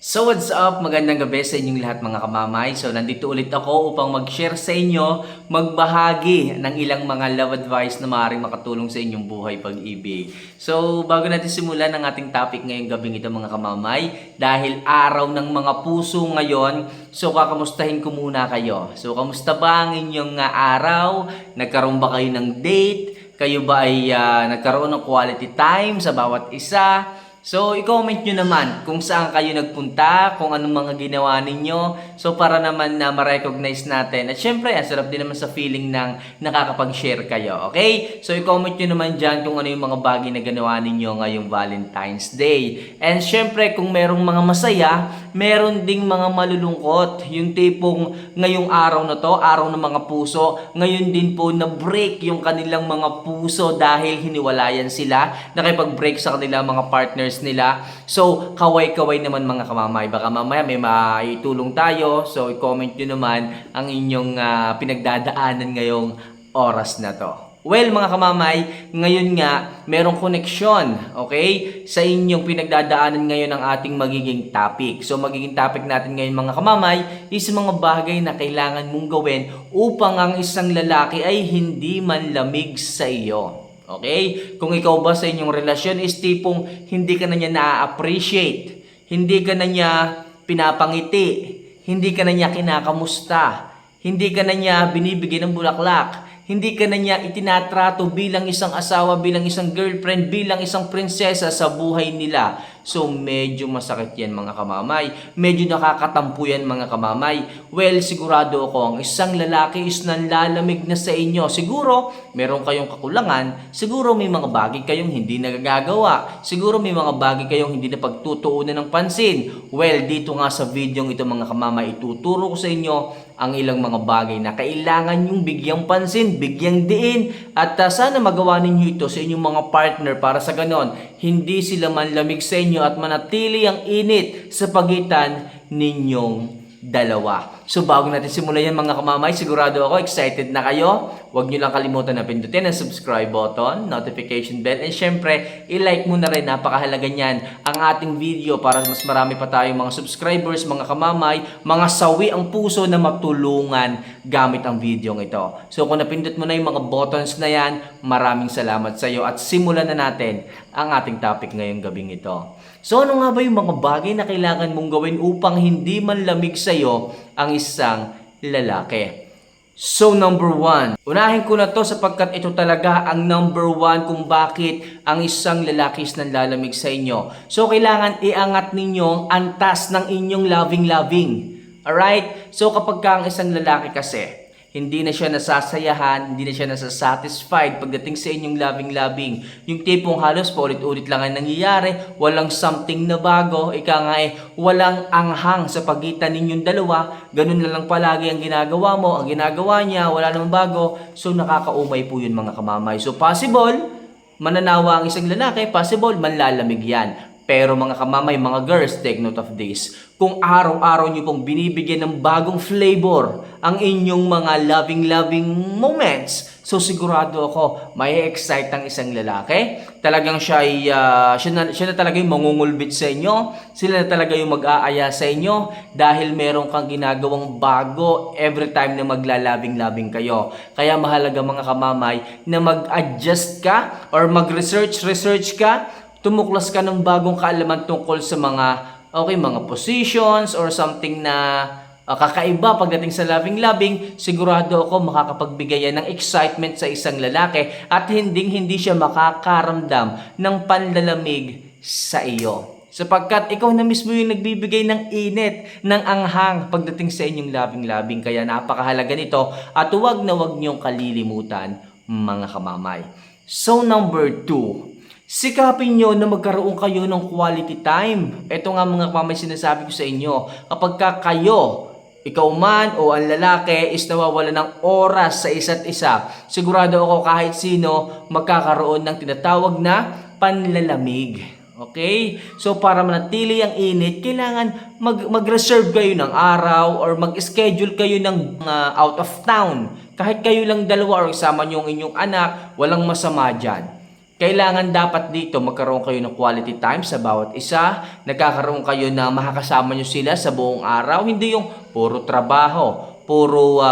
So what's up? Magandang gabi sa inyong lahat mga kamamay. So nandito ulit ako upang mag-share sa inyo, magbahagi ng ilang mga love advice na maaaring makatulong sa inyong buhay pag-ibig. So bago natin simulan ang ating topic ngayong gabing ito mga kamamay, dahil araw ng mga puso ngayon, so kakamustahin ko muna kayo. So kamusta ba ang inyong araw? Nagkaroon ba kayo ng date? Kayo ba ay nagkaroon ng quality time sa bawat isa? So, i-comment nyo naman kung saan kayo nagpunta, kung anong mga ginawa ninyo. So, para naman na ma-recognize natin. At syempre, ang sarap din naman sa feeling ng nakakapag-share kayo. Okay? So, i-comment nyo naman dyan kung ano yung mga bagay na ginawa ninyo ngayong Valentine's Day. And syempre, kung merong mga masaya, meron ding mga malulungkot. Yung tipong ngayong araw na to, araw ng mga puso, ngayon din po na-break yung kanilang mga puso dahil hiniwalayan sila. Nakipag-break sa kanilang mga partners nila. So, kaway-kaway naman mga kamamay. Baka mamaya may maitulong tayo. So, i-comment nyo naman ang inyong pinagdadaanan ngayong oras na to. Well, mga kamamay, ngayon nga, merong koneksyon, okay, sa inyong pinagdadaanan ngayon ng ating magiging topic. So, magiging topic natin ngayon, mga kamamay, is mga bagay na kailangan mong gawin upang ang isang lalaki ay hindi manlamig sa iyo. Okay? Kung ikaw ba sa inyong relasyon is tipong hindi ka na niya na-appreciate, hindi ka na niya pinapangiti, hindi ka na niya kinakamusta, hindi ka na niya binibigyan ng bulaklak, hindi ka na niya itinatrato bilang isang asawa, bilang isang girlfriend, bilang isang prinsesa sa buhay nila. So, medyo masakit yan mga kamamay. Medyo nakakatampo yan mga kamamay. Well, sigurado ako ang isang lalaki is nanlalamig na sa inyo. Siguro, meron kayong kakulangan. Siguro may mga bagay kayong hindi nagagawa. Siguro may mga bagay kayong hindi na pagtutuunan ng pansin. Well, dito nga sa video ito mga kamamay, ituturo ko sa inyo ang ilang mga bagay na kailangan yung bigyang pansin, bigyang diin, at sana magawa ninyo ito sa inyong mga partner para sa ganon, hindi sila manlamig sa inyo at manatili ang init sa pagitan ninyong dalawa. So bago natin simulan yan mga kamamay, sigurado ako excited na kayo. Huwag nyo lang kalimutan na pindutin ang subscribe button, notification bell, and syempre, i-like mo na rin, napakahalaga niyan, ang ating video para mas marami pa tayong mga subscribers, mga kamamay, mga sawi ang puso na matulungan gamit ang video ito. So kung napindot mo na yung mga buttons na yan, maraming salamat sa iyo at simulan na natin ang ating topic ngayong gabing ito. So ano nga ba yung mga bagay na kailangan mong gawin upang hindi manlamig sa iyo ang isang lalaki? So number 1, unahin ko na to sapagkat ito talaga ang number 1 kung bakit ang isang lalaki is nanlalamig sa inyo. So kailangan iangat ninyo ang antas ng inyong loving. Alright? So kapag ka ang isang lalaki kasi, hindi na siya nasasayahan, hindi na siya nasasatisfied pagdating sa inyong loving. Yung tipong halos paulit-ulit lang ang nangyayari, walang something na bago, ika nga walang anghang sa pagitan ninyong dalawa, ganun na lang palagi ang ginagawa mo, ang ginagawa niya, wala namang bago, so nakakaumay po yun mga kamamay. So possible, mananawa ang isang lalaki, possible, manlalamig yan. Pero mga kamamay, mga girls, take note of this. Kung araw-araw nyo pong binibigyan ng bagong flavor ang inyong mga loving moments, so sigurado ako, may excite ang isang lalaki. Talagang siya na talaga yung mangungulbit sa inyo. Sila na talaga yung mag-aaya sa inyo dahil meron kang ginagawang bago every time na maglalabing kayo. Kaya mahalaga mga kamamay na mag-adjust ka or mag-research ka, tumuklas ka ng bagong kaalaman tungkol sa mga mga positions or something na kakaiba pagdating sa loving, sigurado ako makakapagbigay yan ng excitement sa isang lalaki at hindi siya makakaramdam ng panlalamig sa iyo. Sapagkat ikaw na mismo yung nagbibigay ng init, ng anghang pagdating sa inyong loving. Kaya napakahalaga nito at huwag na huwag niyong kalilimutan mga kamamay. So number 2, sikapin nyo na magkaroon kayo ng quality time. Ito nga mga kamamay sinasabi ko sa inyo. Kapag kayo, ikaw man o ang lalaki is nawawala ng oras sa isa't isa, sigurado ako kahit sino magkakaroon ng tinatawag na panlalamig. Okay? So para manatili ang init, kailangan mag-reserve kayo ng araw or mag-schedule kayo ng out of town. Kahit kayo lang dalawa or isama nyo ang inyong anak, walang masama dyan. Kailangan dapat dito magkaroon kayo ng quality time sa bawat isa. Nagkakaroon kayo na makakasama nyo sila sa buong araw. Hindi yung puro trabaho, puro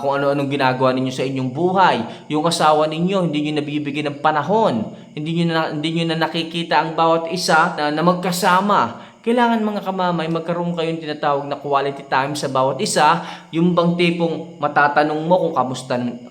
kung ano-anong ginagawa ninyo sa inyong buhay. Yung asawa ninyo, hindi nyo nabibigyan ng panahon. Hindi nyo na nakikita ang bawat isa na magkasama. Kailangan mga kamamay, magkaroon kayong tinatawag na quality time sa bawat isa. Yung bang tipong matatanong mo kung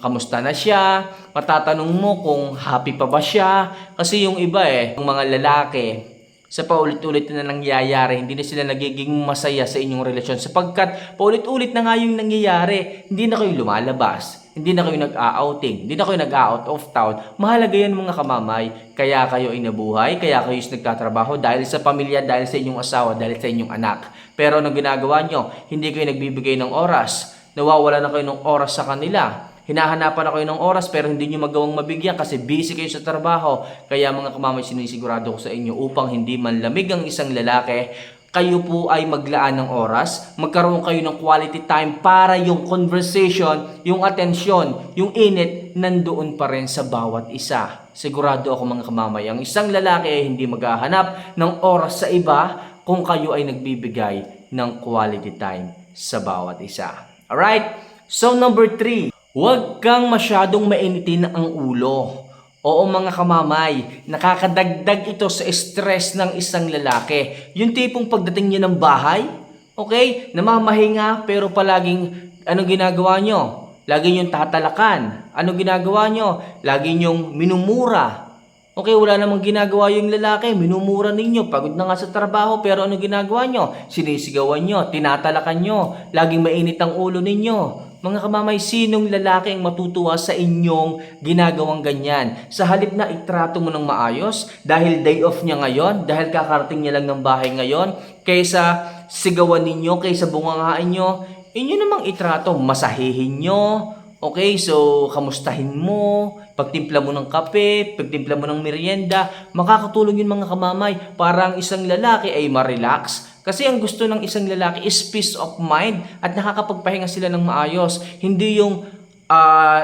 kamusta na siya, matatanong mo kung happy pa ba siya. Kasi yung iba yung mga lalaki, sa paulit-ulit na nangyayari, hindi na sila nagiging masaya sa inyong relasyon sapagkat paulit-ulit na nga yung nangyayari. Hindi na kayo lumalabas, hindi na kayo nag-a-outing, hindi na kayo nag-a-out of town. Mahalaga yan mga kamamay. Kaya kayo ay nabuhay, kaya kayo is nagtatrabaho dahil sa pamilya, dahil sa inyong asawa, dahil sa inyong anak. Pero anong ginagawa nyo? Hindi kayo nagbibigay ng oras. Nawawala na kayo ng oras sa kanila. Hinahanapan na kayo ng oras pero hindi nyo magawang mabigyan kasi busy kayo sa trabaho. Kaya mga kamamay, sinisigurado ko sa inyo upang hindi manlamig ang isang lalaki, kayo po ay maglaan ng oras, magkaroon kayo ng quality time para yung conversation, yung atensyon, yung init, nandoon pa rin sa bawat isa. Sigurado ako mga kamamay, ang isang lalaki ay hindi maghahanap ng oras sa iba kung kayo ay nagbibigay ng quality time sa bawat isa. Alright? So number 3. Huwag kang masyadong mainitin ang ulo. Oo mga kamamay, nakakadagdag ito sa stress ng isang lalaki. Yung tipong pagdating niya ng bahay, okay, namamahinga pero palaging anong ginagawa nyo? Lagi nyong tatalakan. Anong ginagawa nyo? Lagi nyong minumura. Okay, wala namang ginagawa yung lalaki, minumura ninyo, pagod na nga sa trabaho, pero ano ginagawa nyo? Sinisigawan nyo, tinatalakan nyo, laging mainit ang ulo ninyo. Mga kamamay, sinong lalaki ang matutuwa sa inyong ginagawang ganyan? Sa halip na itrato mo ng maayos, dahil day off niya ngayon, dahil kakarating niya lang ng bahay ngayon, kaysa sigawan ninyo, kaysa bungangain nyo, inyo namang itrato, masahihin nyo. Okay, so kamustahin mo, pagtimpla mo ng kape, pagtimpla mo ng merienda, makakatulong yun mga kamamay para ang isang lalaki ay ma-relax. Kasi ang gusto ng isang lalaki is peace of mind at nakakapagpahinga sila ng maayos. Hindi yung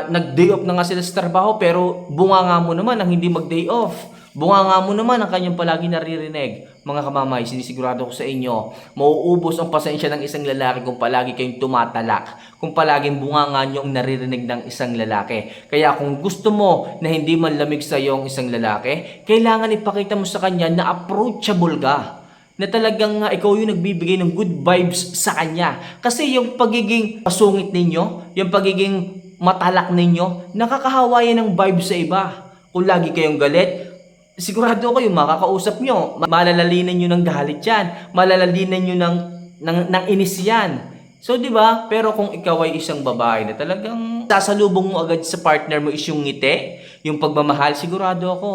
nag-day off na nga sila sa trabaho pero bunganga mo naman ang hindi mag-day off. Bunganga mo naman ang kanyang palagi naririnig. Mga kamamay, sinisigurado ko sa inyo, mauubos ang pasensya ng isang lalaki kung palagi kayong tumatalak, kung palaging bunganga nyo ang naririnig ng isang lalaki. Kaya kung gusto mo na hindi man lamig sa iyo ang isang lalaki, kailangan ipakita mo sa kanya na approachable ka. Na talagang ikaw yung nagbibigay ng good vibes sa kanya. Kasi yung pagiging pasungit ninyo, yung pagiging matalak ninyo, nakakahawa yan ng vibes sa iba. Kung lagi kayong galit, sigurado kayo makakausap nyo, malalalinan nyo ng galit yan, malalalinan nyo ng inis yan. So, di ba? Pero kung ikaw ay isang babae na talagang sasalubong mo agad sa partner mo is yung ngiti, yung pagmamahal, sigurado ako,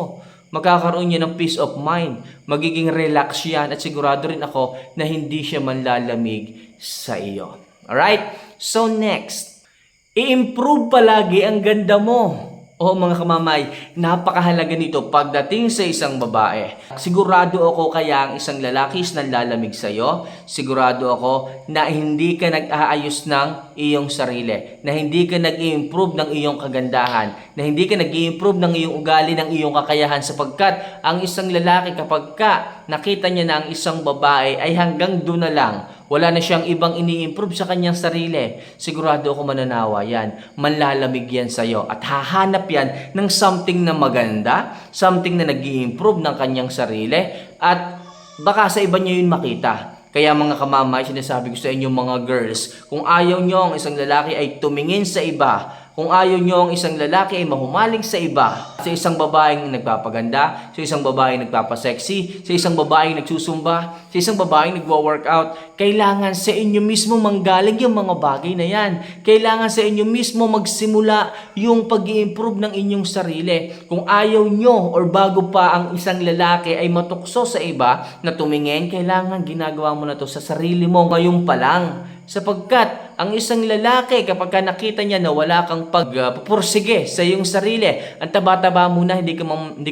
magkakaroon niya ng peace of mind. Magiging relax yan at sigurado rin ako na hindi siya manlalamig sa iyo. Alright? So next, i-improve palagi ang ganda mo. Oo mga kamamay, napakahalaga nito pagdating sa isang babae. Sigurado ako kaya ang isang lalaki is nanlalamig sa iyo. Sigurado ako na hindi ka nag-aayos ng iyong sarili. Na hindi ka nag-i-improve ng iyong kagandahan. Na hindi ka nag-i-improve ng iyong ugali, ng iyong kakayahan. Sapagkat ang isang lalaki kapag nakita niya na ang isang babae ay hanggang doon na lang. Wala na siyang ibang ini-improve sa kanyang sarili. Sigurado ako mananawa yan. Manlalamig yan sa'yo. At hahanap yan ng something na maganda, something na nag-i-improve ng kanyang sarili. At baka sa iba niya yun makita. Kaya mga kamamay, sinasabi ko sa inyo mga girls, kung ayaw nyo ang isang lalaki ay tumingin sa iba, kung ayaw nyo ang isang lalaki ay mahumaling sa iba, sa isang babaeng nagpapaganda, sa isang babaeng nagpapasexy, sa isang babaeng nagsusumba, sa isang babaeng nagwa-workout, kailangan sa inyo mismo manggaling yung mga bagay na yan. Kailangan sa inyo mismo magsimula yung pag-i-improve ng inyong sarili. Kung ayaw nyo or bago pa ang isang lalaki ay matukso sa iba na tumingin, kailangan ginagawa mo na to sa sarili mo ngayon pa lang. Sapagkat ang isang lalaki kapag nakita niya na wala kang pagpupursige sa iyong sarili, ang taba-taba mo na, hindi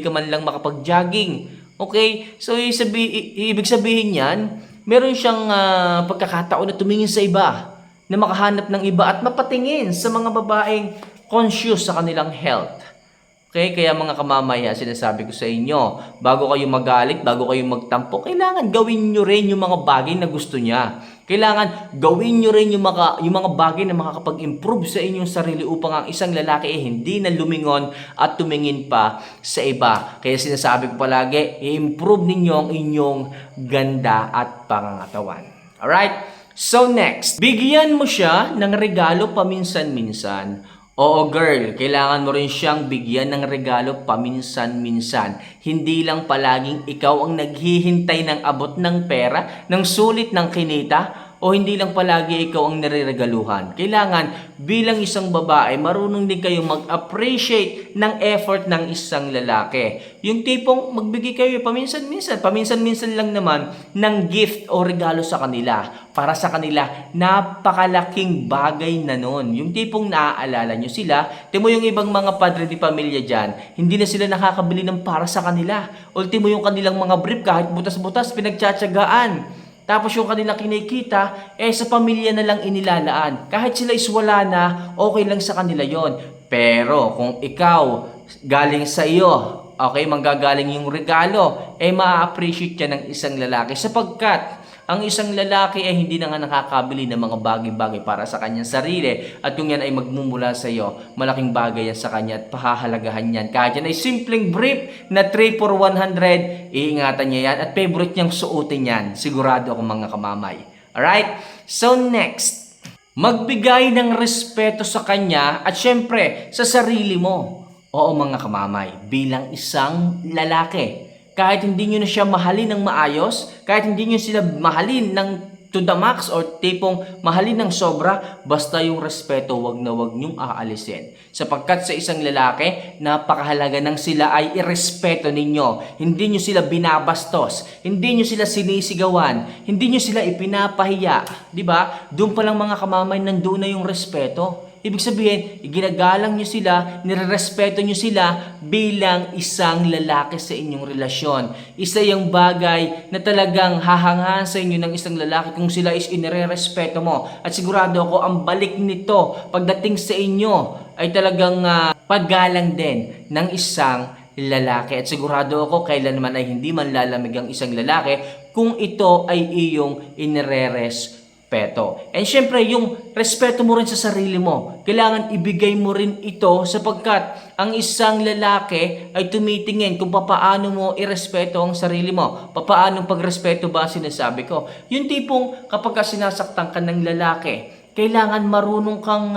ka man lang makapag-jogging. Okay? So ibig sabihin niyan, meron siyang pagkakataon na tumingin sa iba, na makahanap ng iba at mapatingin sa mga babaeng conscious sa kanilang health. Okay, kaya mga kamamaya, sinasabi ko sa inyo, bago kayo magalit, bago kayo magtampo, kailangan gawin nyo rin yung mga bagay na gusto niya. Kailangan gawin nyo rin yung mga bagay na makakapag-improve sa inyong sarili upang ang isang lalaki hindi na lumingon at tumingin pa sa iba. Kaya sinasabi ko palagi, i-improve ninyo ang inyong ganda at pangangatawan. Alright? So next, bigyan mo siya ng regalo paminsan-minsan. Oo girl, kailangan mo rin siyang bigyan ng regalo paminsan-minsan. Hindi lang palaging ikaw ang naghihintay ng abot ng pera, ng sulit ng kinita, o hindi lang palagi ikaw ang nariregaluhan. Kailangan bilang isang babae, marunong din kayo mag-appreciate ng effort ng isang lalaki. Yung tipong magbigay kayo paminsan-minsan lang naman ng gift o regalo sa kanila. Para sa kanila, napakalaking bagay na nun. Yung tipong naaalala nyo sila, timo yung ibang mga padre di pamilya dyan, hindi na sila nakakabili ng para sa kanila. Ultimo yung kanilang mga brief, kahit butas-butas, pinagtsatsagaan. Tapos yung kanilang kinikita, sa pamilya na lang inilalaan. Kahit sila is wala na, okay lang sa kanila yon. Pero kung ikaw, galing sa iyo, okay, manggagaling yung regalo, ma-appreciate yan ng isang lalaki. Sapagkat, ang isang lalaki ay hindi na nga nakakabili ng mga bagay-bagay para sa kanyang sarili. At kung yan ay magmumula sa iyo, malaking bagay yan sa kanya at pahahalagahan yan. Kahit yan ay simpleng brief na 3 for 100, iingatan niya yan at favorite niyang suotin yan. Sigurado ako mga kamamay. Alright? So next, magbigay ng respeto sa kanya at syempre sa sarili mo. Oo mga kamamay, bilang isang lalaki. Kahit hindi nyo na siya mahalin ng maayos, kahit hindi nyo sila mahalin ng to the max or tipong mahalin ng sobra, basta yung respeto wag na wag nyong aalisin. Sapagkat sa isang lalaki, napakahalaga nang sila ay irespeto ninyo. Hindi nyo sila binabastos, hindi nyo sila sinisigawan, hindi nyo sila ipinapahiya. Diba? Doon pa lang mga kamamay, nandoon na yung respeto. Ibig sabihin, ginagalang nyo sila, nirerespeto nyo sila bilang isang lalaki sa inyong relasyon. Isa yung bagay na talagang hahangaan sa inyo ng isang lalaki kung sila is inirerespeto mo. At sigurado ako, ang balik nito pagdating sa inyo ay talagang paggalang din ng isang lalaki. At sigurado ako, kailanman ay hindi man lalamig ang isang lalaki kung ito ay iyong inirerespeto. And syempre, yung respeto mo rin sa sarili mo, kailangan ibigay mo rin ito sapagkat ang isang lalaki ay tumitingin kung papaano mo irespeto ang sarili mo. Papaano pagrespeto ba sinasabi ko? Yung tipong kapag sinasaktan ka ng lalaki, kailangan marunong kang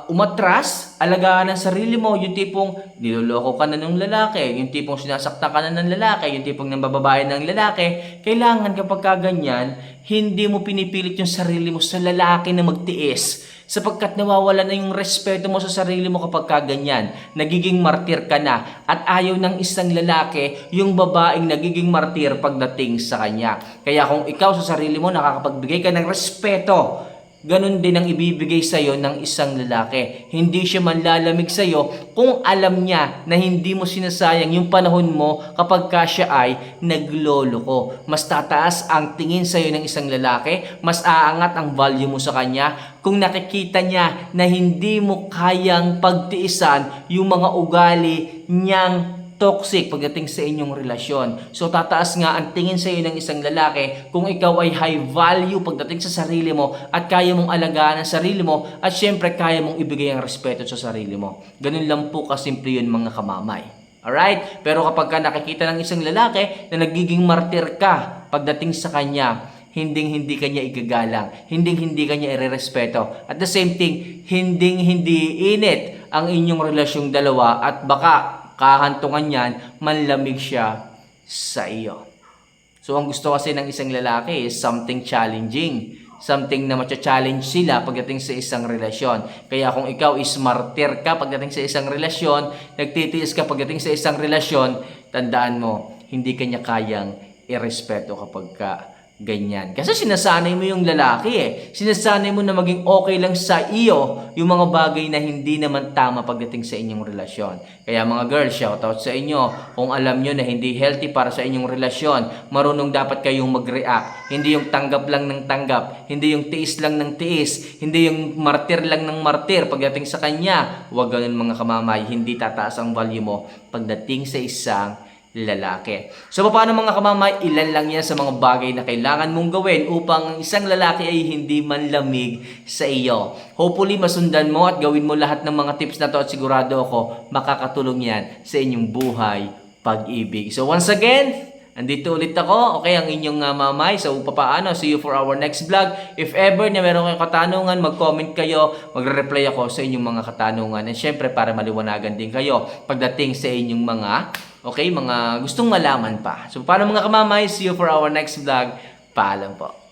umatras, alagaan ang sarili mo, yung tipong niloloko ka na ng lalaki, yung tipong sinasaktan ka na ng lalaki, yung tipong nambababae ng lalaki, kailangan kapag kaganyan, hindi mo pinipilit yung sarili mo sa lalaki na magtiis. Sapagkat nawawala na yung respeto mo sa sarili mo kapag kaganyan. Nagiging martir ka na at ayaw ng isang lalaki yung babaeng nagiging martir pagdating sa kanya. Kaya kung ikaw sa sarili mo nakakapagbigay ka ng respeto, ganun din ang ibibigay sa'yo ng isang lalaki. Hindi siya manlalamig sa'yo kung alam niya na hindi mo sinasayang yung panahon mo kapag ka siya ay nagloloko. Mas tataas ang tingin sa'yo ng isang lalaki, mas aangat ang value mo sa kanya kung nakikita niya na hindi mo kayang pagtiisan yung mga ugali niyang toxic pagdating sa inyong relasyon. So tataas nga ang tingin sa iyo ng isang lalaki kung ikaw ay high value pagdating sa sarili mo at kaya mong alagaan ang sarili mo at syempre kaya mong ibigay ang respeto sa sarili mo. Ganun lang po kasimple yun mga kamamay. Alright? Pero kapag ka nakikita ng isang lalaki na nagiging martir ka pagdating sa kanya, hindi kanya igagalang, hindi kanya irerespeto. At the same thing, hindi init ang inyong relasyong dalawa at baka kahantungan yan, manlamig siya sa iyo. So, ang gusto kasi ng isang lalaki is something challenging. Something na matcha-challenge sila pagdating sa isang relasyon. Kaya kung ikaw is martir ka pagdating sa isang relasyon, nagtitiis ka pagdating sa isang relasyon, tandaan mo, hindi kanya kayang irespeto kapag ka Ganyan. Kasi sinasanay mo yung lalaki eh. Sinasanay mo na maging okay lang sa iyo yung mga bagay na hindi naman tama pagdating sa inyong relasyon. Kaya mga girls, shoutout sa inyo. Kung alam nyo na hindi healthy para sa inyong relasyon, marunong dapat kayong mag-react. Hindi yung tanggap lang ng tanggap. Hindi yung tiis lang ng tiis. Hindi yung martir lang ng martir pagdating sa kanya. Huwag ganun mga kamamay. Hindi tataas ang value mo pagdating sa isang lalaki. So paano mga kamamay, ilan lang yan sa mga bagay na kailangan mong gawin upang ang isang lalaki ay hindi manlamig sa iyo. Hopefully masundan mo at gawin mo lahat ng mga tips na to at sigurado ako makakatulong yan sa inyong buhay pag-ibig. So once again, andito ulit ako, okay, ang inyong mamay. So papaano, see you for our next vlog. If ever na meron kayong katanungan, mag-comment kayo, magre-reply ako sa inyong mga katanungan. And syempre para maliwanagan din kayo pagdating sa inyong mga mga gustong malaman pa. So, paano mga kamamay? See you for our next vlog. Paalam po.